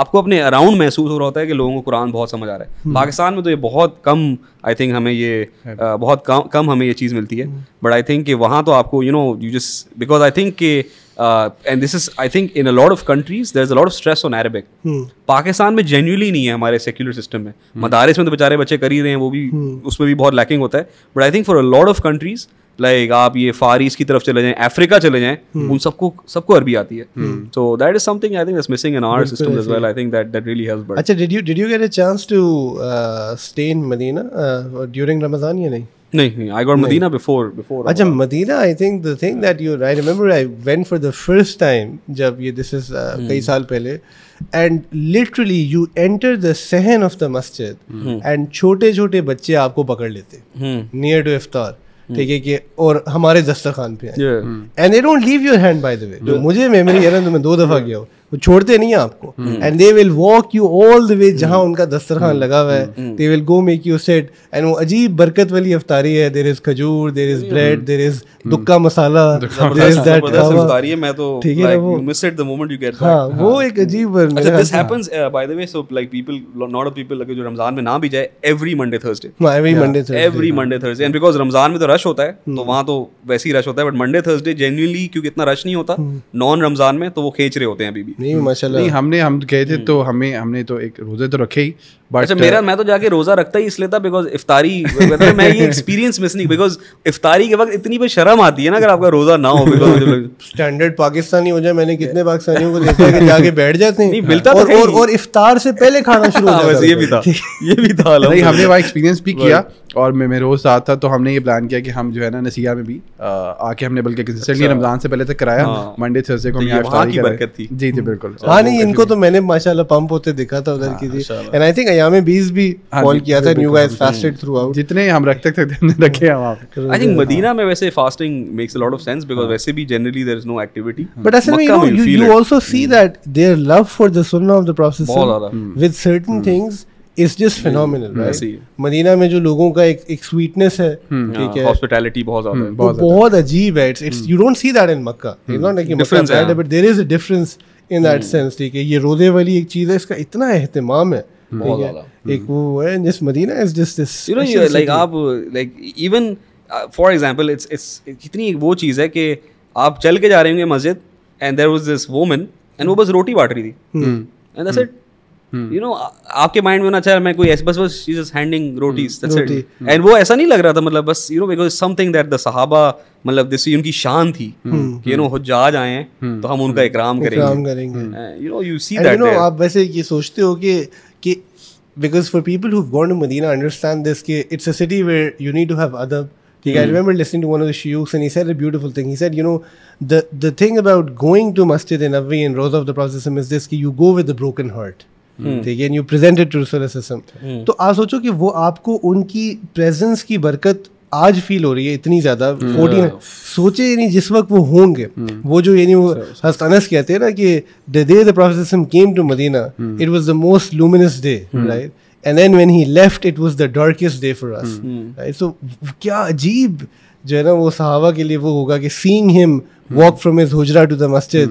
आपको अपने अराउंड महसूस हो रहा होता है कि लोगों को कुरान बहुत समझ आ रहा है। पाकिस्तान में तो ये बहुत कम, आई थिंक हमें ये बहुत कम हमें ये चीज़ मिलती है, बट आई थिंक कि वहाँ तो आपको you just because I think कि and this is I think in a lot of countries there's a lot of stress on Arabic। Pakistan में genuinely नहीं है हमारे secular system में, मदारिस में तो बेचारे बच्चे कर ही रहे हैं, वो भी उसमें भी बहुत lacking होता है, but I think for a lot of countries like आप ये फार ईस्ट की तरफ चले जाएं, अफ्रीका चले जाएं, उन सबको अरबी आती है, so that is something I think that's missing in our system as well। I think that really helps। But अच्छा, did you get a chance to stay in Medina during Ramadan या नहीं? नहीं, I got Medina before अच्छा, Medina, I think the thing that I remember I went for the first time जब ये this is कई साल पहले, and literally you enter the सहन of the masjid and छोटे छोटे बच्चे आपको पकड़ लेते near to iftar, ठीक है, कि और हमारे दस्तरखान पे हैं, and they don't leave your hand by the way। जो मुझे मेमोरी है ना, तो मैं 2 दफ़ा गया हूँ, वो छोड़ते नहीं है आपको, and they will walk you all the way जहाँ उनका दस्तरखान लगा हुआ है, they will go make you sit, and वो अजीब बरकत वाली इफ्तारी है, देयर इज खजूर, there is bread, there is दुक्का मसाला, देयर इज दैट इफ्तारी है। मैं तो ठीक है वो miss it the moment you get हां वो एक अजीब अच्छा this happens by the way, so like people not of people जो रमजान में ना भी जाए every Monday Thursday, every Monday Thursday, and because Ramzan में तो रश होता है तो वहाँ तो वैसे ही रश होता है, बट मंडे थर्सडे जेन्युइनली क्योंकि इतना रश नहीं होता नॉन रमजान में, तो वो खींच रहे होते हैं अभी भी। नहीं माशाल्लाह, नहीं हम गए थे तो हमने तो एक रोजे तो रखे ही, बट अच्छा मैं तो जाके रोजा रखता ही इसलिए था बिकॉज इफ्तारी मैं ये एक्सपीरियंस मिस नहीं, बिकॉज इफ्तारी के वक्त इतनी पे शर्म आती है ना अगर आपका रोजा ना हो, बिकॉज स्टैंडर्ड पाकिस्तानी हो जाए, मैंने कितने पाकिस्तानियों को देखा है कि जाके बैठ जाते हैं मिलता और इफ्तार से पहले खाना शुरू हो जाता है। ये भी था नहीं हमने वहाँ एक्सपीरियंस भी किया, और मैं रोज साथ था तो हमने ये प्लान किया कि हम जो है ना नसिया में भी आके हमने बल्कि कंसिस्टेंटली रमजान से पहले तक कराया, मंडे थर्सडे को हम यहाँ इफ्तारी कराया। जी बिल्कुल। हाँ नहीं इनको तो मैंने माशाल्लाह पंप होते देखा था उधर की थी, एंड आई थिंक अयाम 20 भी कॉल किया था, new guys fasted throughout, जितने हम रख सकते थे हमने रखे हैं वहाँ पे। आई थिंक मदीना में वैसे fasting makes a lot of sense because वैसे भी generally there is no activity, but असल में you also see that their love for the sunnah of the Prophet with certain things is just phenomenal, right? Madinah में जो लोगों का एक sweetness है, ठीक है, hospitality बहुत ज़्यादा है, बहुत अजीब है, it's you don't see that in Makkah, it's not like Makkah bad, but there is a difference in that sense, ठीक है, ये रोज़े वाली एक चीज़ है, इसका इतना एहतमाम है, ठीक है, एक वो है जिस Medina is just this, you know like आप like even for example it's कितनी वो चीज़ है कि आप चल के जा रहे होंगे मस्जिद and there was this woman and वो बस रोटी बांट रही थी and that's it, you know आपके माइंड में होना चाहिए मैं कोई ऐसे बस she just handing rotis, that's it, and वो ऐसा नहीं लग रहा था मतलब बस you know because something that the सहाबा मतलब this उनकी शान थी कि you know हुज्जाज आए हैं तो हम उनका इकराम करेंगे, you know you see that, you know आप वैसे ये सोचते हो कि because for people who've gone to Medina understand this कि it's a city where you need to have adab. I remember listening to one of the shuyukhs and he said a beautiful thing. He said, you know, the thing about going to Masjid Nabawi and Rawza of the Prophet is this कि you go with a broken heart, ठीक है, and you present it to Rasulullah. तो आप सोचो कि वो आपको उनकी प्रेजेंस की बरकत आज फील हो रही है इतनी ज्यादा, 14 सोचे ही नहीं जिस वक्त वो होंगे, वो जो यानी वो अनस कहते हैं ना कि the day the Prophet came to Medina, it was the most luminous day, right? And then when he left, it was the darkest day for us, right? So क्या अजीब जो है ना वो सहाबा के लिए वो होगा कि seeing him walk from his hujra to the masjid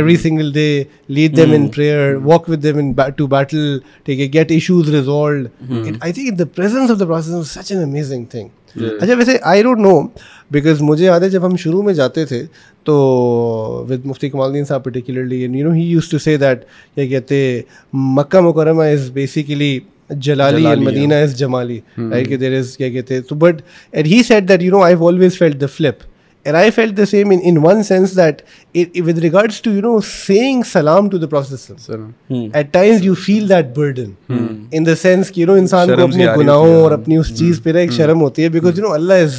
every single day, lead them in prayer, walk with them to battle, take get issues resolved. I think the presence of the Prophet was such an amazing thing. अच्छा वैसे I don't know because मुझे याद है जब हम शुरू में जाते थे तो with मुफ्ती कमालुद्दीन साहब particularly, and you know he used to say that क्या कहते मक्का मुकर्रमा is basically Jalali and Medina is Jamali, right? There is क्या कहते तो but and he said that you know I've always felt the flip, and I felt the same in one sense that with regards to you know saying salam to the Prophet, at times you feel that burden in the sense कि you know इंसान को अपने गुनाहों और अपनी उस चीज़ पे एक शर्म होती है because you know Allah is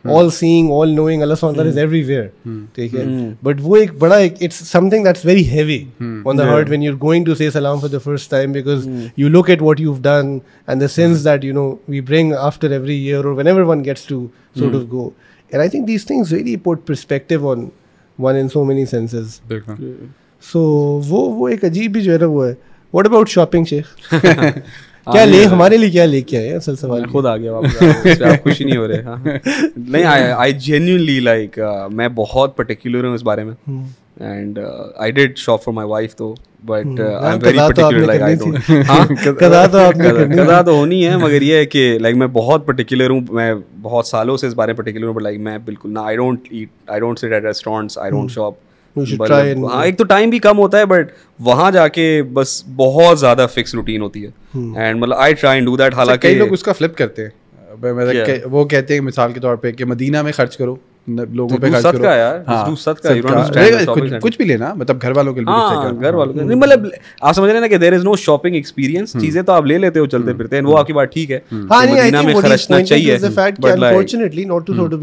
all seeing, all knowing, Allah subhanahu wa ta'ala is everywhere, ठीक है, but वो एक बड़ा it's something that's very heavy on the heart when you're going to say salam for the first time because you look at what you've done and the sins that you know we bring after every year or whenever one gets to sort of go, and I think these things really put perspective on one in so many senses. So वो एक अजीब भी जो है ना वो है. What about shopping, Sheikh? क्या ले हमारे लिए क्या लेके आए असल सवाल? खुद आ गया वापस, आप खुश ही नहीं हो रहे? हाँ नहीं, आई जेन्युइनली लाइक मैं बहुत पर्टिकुलर हूँ इस बारे में, and I did shop for my wife तो but I am very particular like I don't, हाँ कदा तो होनी है मगर ये है कि लाइक मैं बहुत पर्टिकुलर हूँ, मैं बहुत सालों से इस बारे में पर्टिकुलर हूँ, बट लाइक मैं बिल्कुल ना I don't eat, I don't sit at restaurants, I don't shop. हाँ एक तो टाइम भी कम होता है बट वहाँ जाके बस बहुत ज़्यादा फिक्स रूटीन होती है एंड मतलब I try and do that. हालांकि कई लोग उसका फ्लिप करते हैं, वो कहते हैं मिसाल के तौर पे कि मदीना में खर्च करो, लोगों पे खर्च करो यार, कुछ भी लेना मतलब घर वालों के लिए, घर वालों के लिए मतलब आप समझ रहे हैं ना कि there is no shopping experience, चीजें तो आप ले लेते हो चलते फिरते हैं, वो आपकी बात ठीक है, मदीना में खर्चना चाहिए but unfortunately not to sort of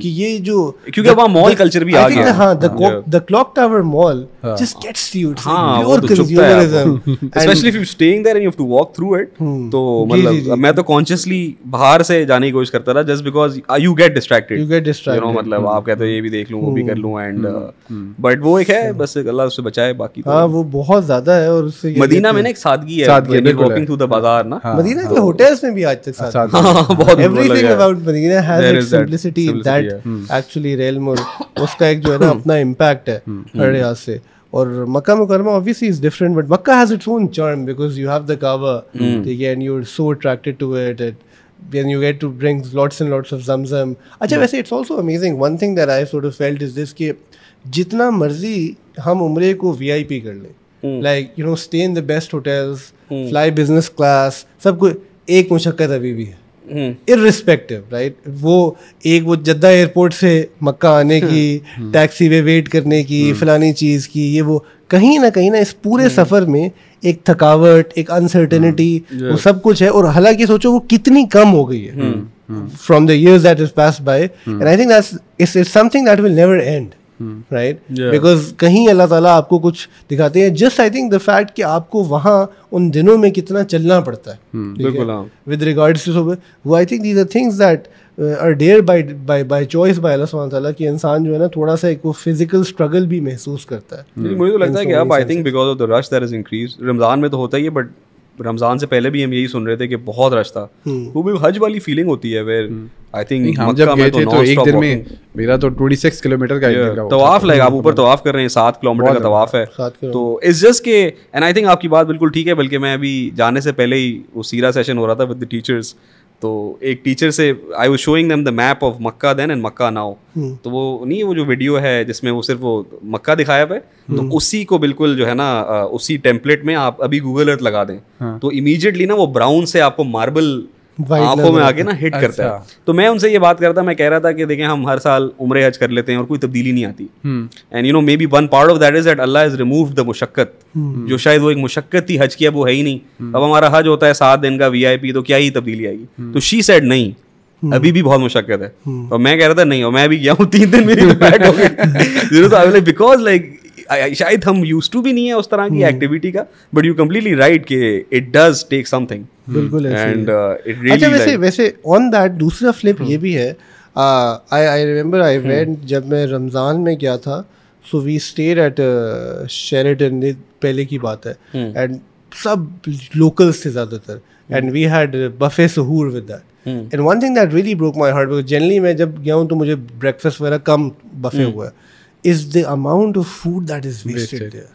कि ये जो क्योंकि वहां मॉल कल्चर भी आ गया है. हां the clock tower mall just gets to you, pure consumerism, especially if you staying there and you have to walk through it. तो मतलब मैं तो कॉन्शियसली बाहर से जाने की कोशिश करता था just because you get distracted, you know मतलब आप कहते हो ये भी देख लूँ वो भी कर लूँ एंड बट वो एक है बस अल्लाह उससे बचाए बाकी हाँ वो बहुत ज्यादा है। और उससे मदीना में ना एक सादगी है वॉकिंग थ्रू द बाजार ना, मदीना के होटल्स में भी आज तक सादगी, everything about Medina has its simplicity in that actually realm, और उसका एक जो है ना अपना इम्पैक्ट है हर लिहाज से। और मक्का मुकरमा obviously is different, but Makkah has its own charm because you have the Kaaba, and you're so attracted to it, and you get to drink lots and lots of Zamzam. अच्छा वैसे it's also amazing. One thing that I sort of felt is this कि जितना मर्जी हम उम्रे को VIP कर लें, like you know stay in the best hotels, fly business class, सब कुछ, एक मुशक्कत अभी भी है इर्रिस्पेक्टिव, राइट? वो जद्दा एयरपोर्ट से मक्का आने की, टैक्सी में वेट करने की, फलानी चीज़ की, ये वो कहीं ना इस पूरे सफ़र में एक थकावट, एक अनसर्टेनिटी, वो सब कुछ है। और हालांकि सोचो वो कितनी कम हो गई है from the years that is pass by, and I think that's it's something that will never end, right? Because कहीं अल्लाह ताला आपको कुछ दिखाते हैं, just I think the fact कि आपको वहाँ उन दिनों में कितना चलना पड़ता है विद रिगार्ड्स टू, वो I think these are things that are there by choice by अल्लाह सुब्हानहू व तआला, कि इंसान जो है ना थोड़ा सा एक वो फिजिकल स्ट्रगल भी महसूस करता है। मुझे तो लगता है कि अब I think because of the rush that is increase, Ramzan में तो होता ही है बट रमज़ान से पहले भी हम यही सुन रहे थे कि बहुत रश था, वो भी हज वाली फीलिंग होती है वेयर आई थिंक हम जब गए थे तो एक दिन में मेरा तो 26 किलोमीटर का तवाफ, लाइक आप ऊपर तवाफ कर रहे हैं, 7 किलोमीटर का तवाफ है, तो इट्स जस्ट के एंड आई थिंक आपकी बात बिल्कुल ठीक है। बल्कि मैं अभी जाने से पहले ही वो सीरा सेशन हो रहा था विद द टीचर्स, तो एक टीचर से I was showing them the map of Mecca then and Mecca now, तो वो नहीं वो जो वीडियो है जिसमें वो सिर्फ वो मक्का दिखाया हुआ है, तो उसी को बिल्कुल जो है ना उसी टेम्पलेट में आप अभी गूगल अर्थ लगा दें तो इमीडिएटली ना वो ब्राउन से आपको मार्बल आंखों में आगे ना हिट करता है। तो मैं उनसे ये बात कर रहा था, मैं कह रहा था कि देखें हम हर साल उम्रे हज कर लेते हैं और कोई तब्दीली नहीं आती, and you know maybe one part of that is that अल्लाह हैज रिमूव्ड द मुशक्कत, जो शायद वो एक मुशक्कत थी हज की, अब वो है ही नहीं। अब हमारा हज होता है 7 दिन का VIP, तो क्या ही तब्दीली आएगी? तो शी सेड नहीं, अभी भी बहुत मुशक्कत है। और मैं कह रहा था नहीं, और मैं भी गया हूँ 3 दिन मेरी बैठ हो गई, बिकॉज लाइक शायद हम यूज्ड टू भी नहीं है उस तरह की एक्टिविटी का, बट यू कंप्लीटली राइट कि इट डज टेक समथिंग, बिल्कुल एंड इट रियली। अच्छा वैसे ऑन दैट दूसरा फ्लिप ये भी है, आई रिमेंबर आई वेंट जब मैं रमज़ान में गया था, so we stayed at Sheraton, पहले की बात है, एंड सब लोकल्स थे ज़्यादातर, एंड वी हैड बफे सहूर with that, and one thing that really broke my heart, because generally मैं जब गया हूँ तो मुझे ब्रेकफास्ट वगैरह कम बफे हुआ है, is the amount of food that is wasted there.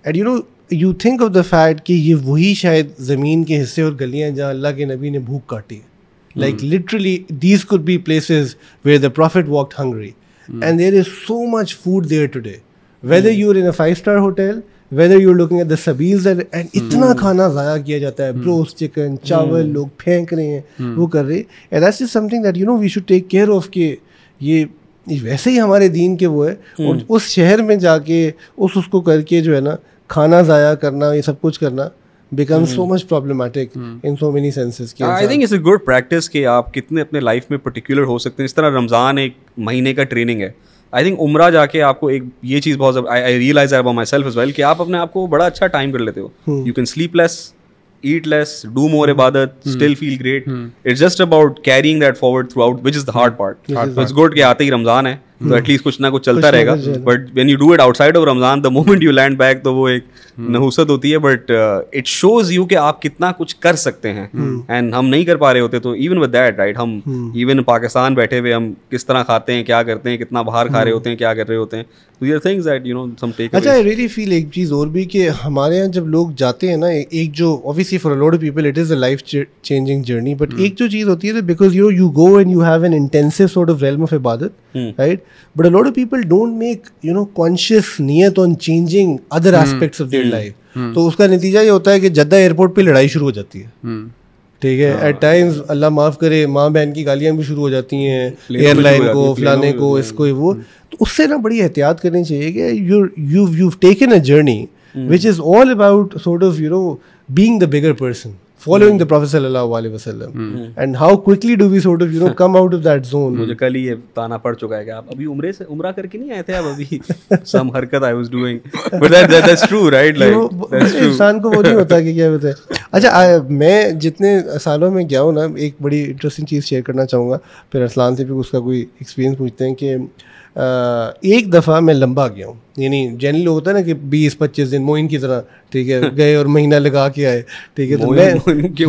And you know, you think of the fact कि ये वही शायद ज़मीन के हिस्से और गलियाँ जहाँ अल्लाह के नबी ने भूख काटी है. Like literally, these could be places where the Prophet walked hungry. And there is so much food there today. Whether you're in a 5-star hotel, whether you're looking at the sabils, and इतना खाना ज़ाया किया जाता है, रोस्ट चिकन, चावल लोग फेंक रहे हैं, वो कर रहे हैं. And that's just something that, you know, we should take care of कि ये वैसे ही हमारे दीन के वो है, और उस शहर में जाके उसको करके जो है ना खाना ज़ाया करना, ये सब कुछ करना becomes so much problematic in so many senses. I think it's a good practice कि आप कितने अपने लाइफ में पर्टिकुलर हो सकते हैं. इस तरह रमज़ान एक महीने का ट्रेनिंग है. आई थिंक उम्रा जाके आपको एक ये चीज़ बहुत I realise about myself as well कि आप अपने आप को बड़ा अच्छा टाइम कर लेते हो. You can sleep less, eat less, do more ibadat, still feel great. It's just about carrying that forward throughout, which is the hard part. So it's good कि आते ही रमज़ान है तो एटलीस्ट कुछ ना कुछ चलता रहेगा. But when you do it outside of Ramzan, the moment you land back, तो वो एक नहुसत होती है. बट इट शोज यू कि आप कितना कुछ कर सकते हैं, एंड हम नहीं कर पा रहे होते. तो इवन विद दैट, राइट, हम इवन पाकिस्तान बैठे हुए हम किस तरह खाते हैं, क्या करते हैं, कितना बाहर खा रहे होते हैं, क्या कर रहे होते हैं. So there are things that you know some take. अच्छा, I really feel एक चीज़ और भी कि हमारे यहाँ जब लोग जाते हैं ना, एक जो obviously for a lot of people it is a life changing journey, but एक जो चीज़ होती है, because you go and you have an intensive sort of realm of ibadat, right? But a lot of people don't make conscious niyat on changing other aspects of their life. तो उसका नतीजा ये होता है कि जद्दा एयरपोर्ट पे लड़ाई शुरू हो जाती है. ठीक है, एट टाइम्स अल्लाह माफ़ करे माँ बहन की गालियाँ भी शुरू हो जाती हैं, एयरलाइन को, फलाने को, इसको, वो. तो उससे ना बड़ी एहतियात करनी चाहिए कि you've taken a journey which is all about sort of being the bigger person, following the Prophet sallallahu alaihi wasallam, and how quickly do we sort of come out of that zone. मुझे कल ही ये ताना पड़ चुका है कि आप अभी उम्रा करके नहीं आए थे, आप अभी some हरकत I was doing, but that's true, right? Like that's true. इंसान को वो नहीं होता कि क्या होता है. अच्छा मैं जितने सालों में गया हूँ ना, एक बड़ी इंटरेस्टिंग चीज़ शेयर करना चाहूँगा, फिर अरसलान से भी उसका कोई एक्सपीरियंस पूछते हैं कि एक दफ़ा मैं लंबा गया हूँ, यानी जनरली होता है ना कि 20-25 दिन मोइन की तरह, ठीक है, गए और महीना लगा के आए, ठीक है। तो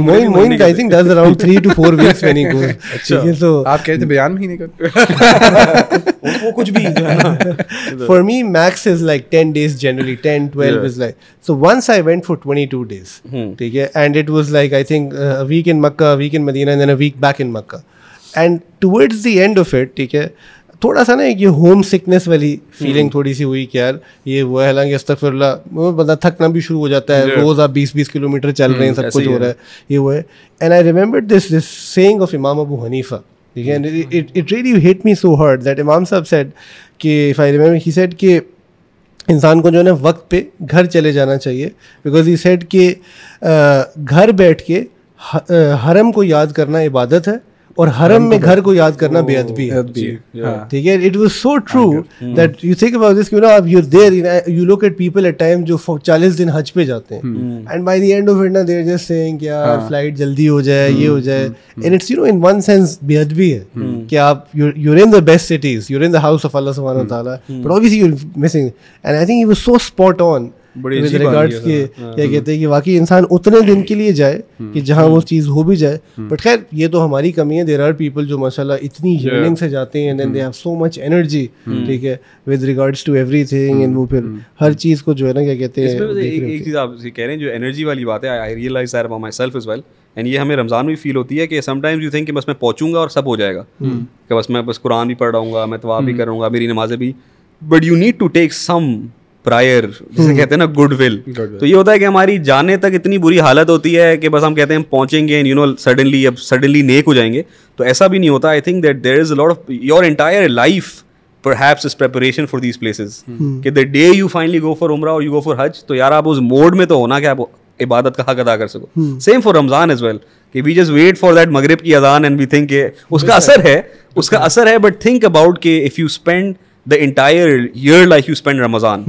मैं Moin I think does around 3 to 4 weeks when he goes, ठीक है। तो आप कहते बयान महीने का वो कुछ भी for me max is like 10 days generally, 10-12 is like, so once I went for 22 days, ठीक है, and it was like I think a week in Makkah, a week in Medina, and then a week back in Makkah, and towards the end of it, ठीक है, थोड़ा सा ना एक ये होम सिकनेस वाली फीलिंग थोड़ी सी हुई कि यार ये वो है, हालांकि अस्तगफिरुल्लाह, वो बंदा थकना भी शुरू हो जाता है, रोज आप 20-20 किलोमीटर चल रहे हैं, सब कुछ हो रहा है, ये वो है। And I remember this saying of इमाम अबू हनीफा, ठीक है, and it really hit me so hard that इमाम साहब सेड कि if I remember he said कि इंसान को जो है ना वक्त पे घर चले जाना चाहिए, बिकॉज ही सेड कि घर बैठ के हरम को याद करना इबादत है और हरम में घर को याद करना बेअदबी है, ठीक है। It was so true that you think about this, you know, अब you are there, you look at people at time जो 40 दिन हज पे जाते हैं, and by the end of it ना दे आर जस्ट सेइंग कि यार फ्लाइट जल्दी हो जाए, ये हो जाए, and it's, you know, in one sense बेअदबी है कि आप you are in the best cities, you are in the house of अल्लाह सुब्हानहू व तआला, but obviously you are missing, and I think he was so spot on with regards के क्या कहते हैं कि वाकई इंसान उतने दिन के लिए जाए कि जहाँ वो चीज़ हो भी जाए। बट खैर ये तो हमारी कमी है, देयर आर पीपल जो माशाल्लाह इतनी यर्निंग से जाते हैं, and then they have so much energy, ठीक है, with regards to everything, and वो फिर हर चीज़ को जो है ना क्या कहते हैं। एक चीज़ आप कह रहे हैं जो एनर्जी वाली बात है, I realise that about myself as well, and ये हमें रमज़ान में फील होती है कि समटाइम्स यू थिंक कि बस मैं पहुँचूंगा और सब हो जाएगा, कि बस मैं कुरान भी पढ़ रहा मैं तवाफ़ भी करूँगा, मेरी नमाज़ें भी, but you need to take some prior, जिसे कहते हैं ना गुड विल। तो ये होता है कि हमारी जाने तक इतनी बुरी हालत होती है कि बस हम कहते हैं पहुंचेंगे एंड यू नो सडनली नेक हो जाएंगे, तो ऐसा भी नहीं होता। I think that there is a lot of your entire life perhaps is preparation for these places, कि the day you finally go for umrah or you go for hajj, तो यार आप उस मोड में तो होना कि आप इबादत का हक अदा कर सको। Same for Ramzan as well, कि we just wait for that मगरिब की अजान एंड वी थिंक के उसका असर है, बट थिंक अबाउट के if you spend the entire year like you spend Ramadan,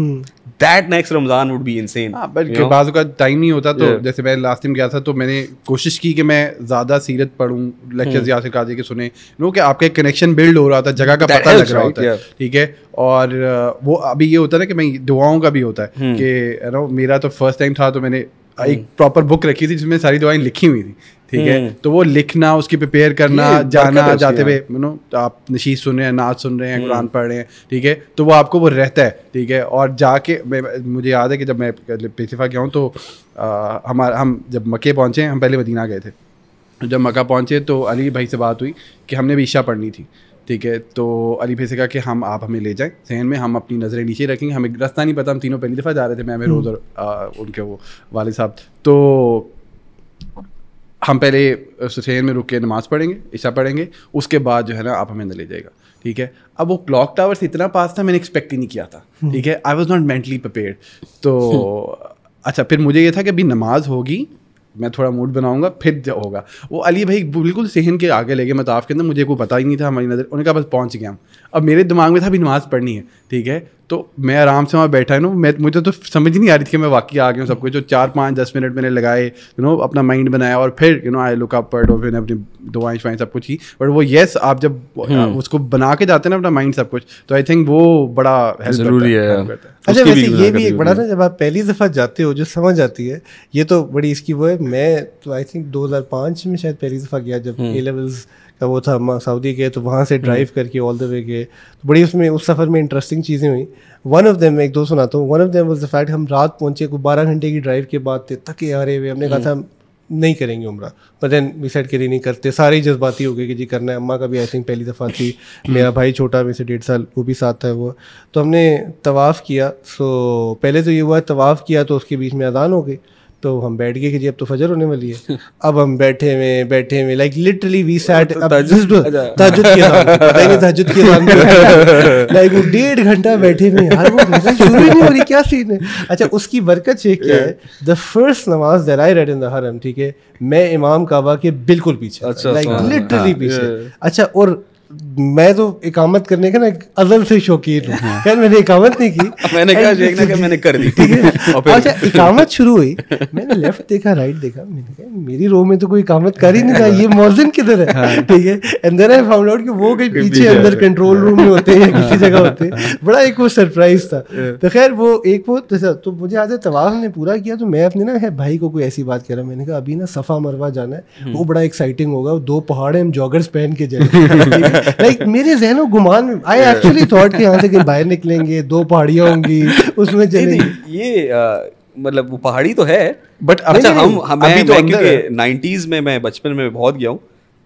that next Ramadan would be insane. but बाज़ का टाइम नहीं होता, तो जैसे मैं लास्ट टाइम गया था तो मैंने कोशिश की कि मैं ज़्यादा सीरत पढ़ूं, लेक्चर्स यासिर काजी के सुने, नो कि आपका एक कनेक्शन बिल्ड हो रहा था, जगह का पता लग रहा होता है, ठीक है। और वो अभी ये होता है ना कि मैं दुआओं का भी होता है कि यू नो मेरा तो फर्स्ट टाइम था, तो मैंने एक प्रॉपर बुक रखी थी जिसमें सारी दुआएं लिखी हुई थी, ठीक है। तो वो लिखना, उसकी प्रिपेयर करना, जाना, जाते हुए यू नो आप नशीद सुन रहे हैं, नाच सुन रहे हैं, कुरान पढ़ रहे हैं, ठीक है, तो वो आपको वो रहता है, ठीक है। और जाके मुझे याद है कि जब मैं पिछली दफ़ा गया हूँ तो हम जब मक्के पहुँचे, हम पहले मदीना गए थे, जब मक्का पहुँचे तो अली भाई से बात हुई कि हमने भी ईशा पढ़नी थी, ठीक है। तो अली भाई से कहा कि आप हमें ले जाएं सहन में, हम अपनी नज़रें नीचे रखेंगे, हमें रास्ता नहीं पता, हम तीनों पहली दफ़ा जा रहे थे, मैं रोज़ और उनके वो वालिद साहब, तो हम पहले सहन में रुक के नमाज़ पढ़ेंगे, ईशा पढ़ेंगे, उसके बाद जो है ना आप हमें ले जाएगा, ठीक है। अब वो क्लॉक टावर से इतना पास था, मैंने एक्सपेक्ट ही नहीं किया था, ठीक है। I was not mentally prepared. तो अच्छा, फिर मुझे ये था कि अभी नमाज होगी, मैं थोड़ा मूड बनाऊंगा, फिर होगा। वो अली भाई बिल्कुल सहन के आगे ले गए मताफ के अंदर, मुझे कोई पता ही नहीं था, हमारी नज़र, उन्होंने कहा बस पहुंच गया हम। अब मेरे दिमाग में था अभी नमाज़ पढ़नी है, ठीक है। तो मैं आराम से वहाँ बैठा है ना, मुझे तो समझ ही नहीं आ रही थी कि मैं वाकई आ गया हूँ। सब कुछ जो 4-5-10 मिनट मैंने लगाए, यू नो अपना माइंड बनाया, और फिर you know I look up पढ़, और फिर अपनी दुआएं शुआएं सब कुछ की। बट वो येस, आप जब उसको बना के जाते हैं ना अपना माइंड सब कुछ, तो आई थिंक वो बड़ा जरूरी है। अच्छा, वैसे ये भी एक बड़ा ना, जब आप पहली दफ़ा जाते हो जो समझ आती है, ये तो बड़ी इसकी वो है। मैं तो आई थिंक 2005 में शायद पहली दफ़ा गया, जब ए लेवल्स का वो था, सऊदी गए, तो वहाँ से ड्राइव करके ऑल द वे गए, तो बड़ी उसमें उस सफ़र में इंटरेस्टिंग चीज़ें हुई। वन ऑफ देम, एक दो सुनाता हूँ, one of them was the fact, हम रात पहुँचे, कोई 12 घंटे की ड्राइव के बाद थे, थके हारे हुए, हमने कहा था नहीं करेंगे उम्रा, बट देन वी सेड के लिए नहीं करते, सारे जज्बाती हो गए कि जी करना है। अम्मा का भी आई थिंक पहली दफ़ा थी, मेरा भाई छोटा में से 1.5 साल, वो भी साथ था वो, तो हमने तवाफ़ किया। सो पहले तो ये हुआ, तवाफ़ किया तो उसके बीच में अज़ान हो गई, तो हम बैठ गए कि जी अब तो फजर होने वाली है। अब हम बैठे में लाइक लिटरली वी सैट, तहज्जुद की अज़ान, पता ही नहीं तहज्जुद की अज़ान, लाइक वो 1.5 घंटा बैठे में, यार वो शुरू ही नहीं हो रही, क्या सीन है। अच्छा, उसकी बरकत चेक क्या है, द फर्स्ट नमाज that I read in the हरम, ठीक है, मैं इमाम काबा के बिल्कुल पीछे, लाइक लिटरली पीछे। अच्छा, और मैं तो इकामत करने का ना अज़ल से शौकीन हूँ। खैर मैंने इकामत नहीं की, मैंने कहा देखना कि मैंने कर दी। ठीक है। अच्छा इकामत शुरू हुई, मैंने लेफ्ट देखा राइट देखा, मैंने कहा मेरी रो में तो कोई इकामत कर ही नहीं रहा, ये मौज़िन किधर है? ठीक है। And then I found out कि वो कहीं पीछे अंदर कंट्रोल रूम में होते हैं या किसी जगह होते हैं। बड़ा एक वो सरप्राइज था। तो खैर वो एक वो तो मुझे आज तवाफ ने पूरा किया, तो मैं अपने ना भाई को कोई ऐसी बात कह रहा, मैंने कहा अभी ना सफ़ा मरवा जाना है, वो बड़ा एक्साइटिंग होगा, 2 पहाड़ हम जॉगर्स पहन के जाएंगे। लाइक मेरे ज़हनो गुमान में आई एक्चुअली थॉट कि यहाँ से कहीं बाहर निकलेंगे, 2 पहाड़ियाँ होंगी उसमें चलेंगे। ये मतलब वो पहाड़ी तो है बट अच्छा मैं क्योंकि 90s में मैं बचपन में बहुत गया हूँ,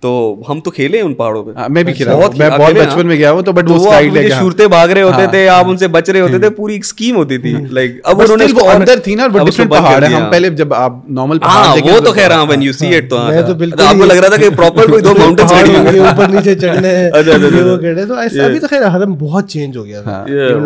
तो हम तो खेले उन पहाड़ों पे। मैं भी खेला, मैं बहुत बचपन में गया हूँ, तो बट वो स्लाइड लेके शूरते भाग रहे होते थे, आप उनसे बच रहे होते थे, पूरी एक स्कीम होती थी। लाइक अब उन्होंने इसको अंदर थी ना, बट डिफरेंट पहाड़ है। हम पहले जब आप नॉर्मल पहाड़ देखे वो तो खैर हां व्हेन यू सी इट, तो आपको लग रहा था कि प्रॉपर कोई 2 माउंटेन्स के ऊपर नीचे चढ़ने हैं, वो कह रहे। तो अभी तो खैर हरम बहुत चेंज हो गया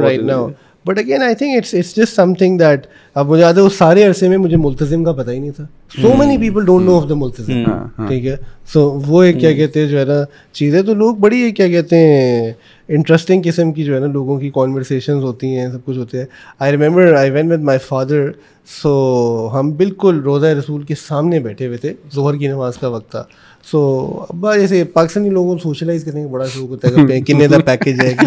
right now, but again I think it's just something that अब मुझे याद है उस सारे अरसे में मुझे मुल्तजिम का पता ही नहीं था। So many people don't know of the मुल्तजिम, ठीक है। सो वो एक क्या कहते हैं जो है ना चीज़ें, तो लोग बड़ी एक क्या कहते हैं इंटरेस्टिंग किस्म की जो है ना लोगों की कॉन्वर्सेशंस होती हैं, सब कुछ होते हैं। I remember I went with my father, so हम बिल्कुल रोज़ा रसूल के सामने बैठे हुए थे, ज़ोहर की नमाज का वक्त था। सो अब्बा जैसे पाकिस्तानी लोगों को सोशलाइज करने का बड़ा शौक होता है, कितने दा पैकेज है कि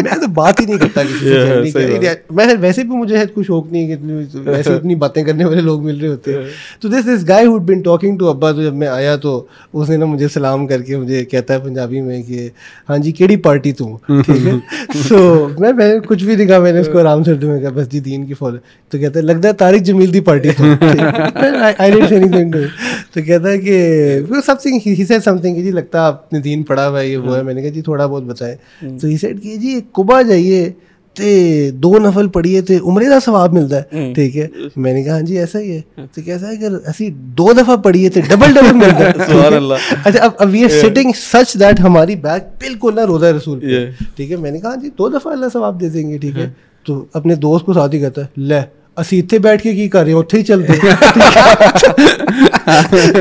मैं तो बात ही नहीं करता किसी से। मैं वैसे भी मुझे कोई शौक नहीं है कि वैसे इतनी बातें करने वाले लोग मिल रहे होते हैं। तो this guy had been talking to अब्बा, तो जब मैं आया तो उसने ना मुझे सलाम करके मुझे कहता है पंजाबी में कि हाँ जी केड़ी पार्टी तू, ठीक है। सो मैं कुछ भी नहीं कहा, मैंने उसको आराम से में कहा बस जी दीन की फॉलो। तो कहता है लगता है तारिक जमील दी पार्टी तू। I didn't say anything. तो कहता है कि he said something कि जी लगता है आपने दीन पढ़ा हुआ है, ये वो है। मैंने कहा जी थोड़ा बहुत बताएं। तो he said कि जी कुबा जाइए ते 2 नफल पढ़िए थे उम्रे का सवाब मिलता है, ठीक है। मैंने कहा हाँ जी ऐसा ही है। तो कैसा है अगर ऐसी 2 दफा पढ़िए थे डबल मिलता है। सुभान अल्लाह। अच्छा अब we are sitting such that हमारी बैक बिल्कुल ना रोज़ा रसूल पे, ठीक है। मैंने कहा जी 2 दफा अल्लाह सवाब दे देंगे, ठीक है। तो अपने दोस्त को साथ ही कहता है ले ਅਸੀਂ ਇੱਥੇ बैठ के की कर रहे हैं, ਉੱਥੇ ही चलते।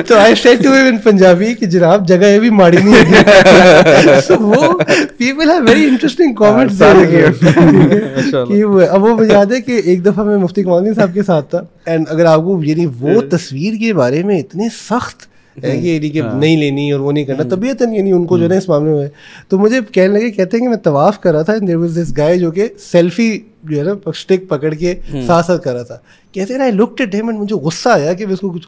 तो I said to him in Punjabi कि जनाब जगह ये भी माड़ी नहीं है। So वो people have very interesting comments दे रहे हैं कि अब वो मुझे याद है कि एक दफ़ा मैं मुफ्ती कमाल साहब के साथ था, एंड अगर आपको यानी वो तस्वीर के बारे में इतने सख्त है कि नहीं लेनी और वो नहीं करना, तबीयत यानी उनको जो है इस मामले में। तो मुझे कहने लगे, कहते हैं कि मैं तवाफ़ कर रहा था, देयर वाज दिस गाय जो कि सेल्फी जो है ना स्टिक पकड़ के साथ साथ कर रहा था। कहते हैं ना I looked at him and मुझे गुस्सा आया कि मैं उसको कुछ,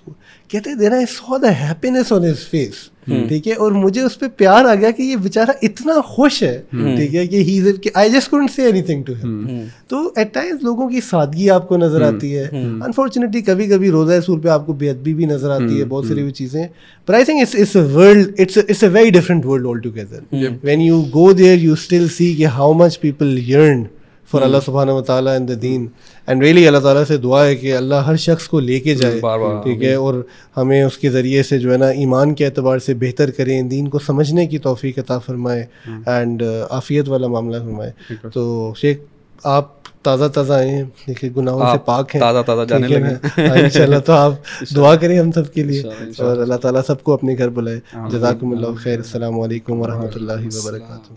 कहते हैं then I saw the happiness on his face, ठीक है। और मुझे उस पर प्यार आ गया कि ये बेचारा इतना खुश है, ठीक है, कि I just couldn't say anything to him. तो एट टाइम्स लोगों की सादगी आपको नजर आती है। अनफॉर्चुनेटली कभी कभी रोज़ा रसूल पे आपको बेअदबी भी नजर आती है, बहुत सारी चीज़ें। But I think it's a world, it's a very different world all together. When you go there you still see कि how much people yearn for अल्लाह सुब्हानहू व तआला एंड द दीन। एंड रियली अल्लाह ताला से दुआ है कि अल्लाह हर शख्स को लेके जाए, ठीक है, और हमें उसके ज़रिए से जो है ना ईमान के एतबार से बेहतर करें, दीन को समझने की तौफीक अता फरमाए एंड आफ़ियत वाला मामला फरमाए। तो शेख आप ताज़ा आए हैं, देखिए गुनाहों से पाक हैं, ताज़ा जाने लगे इंशाल्लाह। तो आप दुआ करें हम सब के लिए और अल्लाह ताला सबको अपने घर बुलाए। जज़ाकुमुल्लाहु खैर। अस्सलामु अलैकुम व रहमतुल्लाहि व बरकातुहू।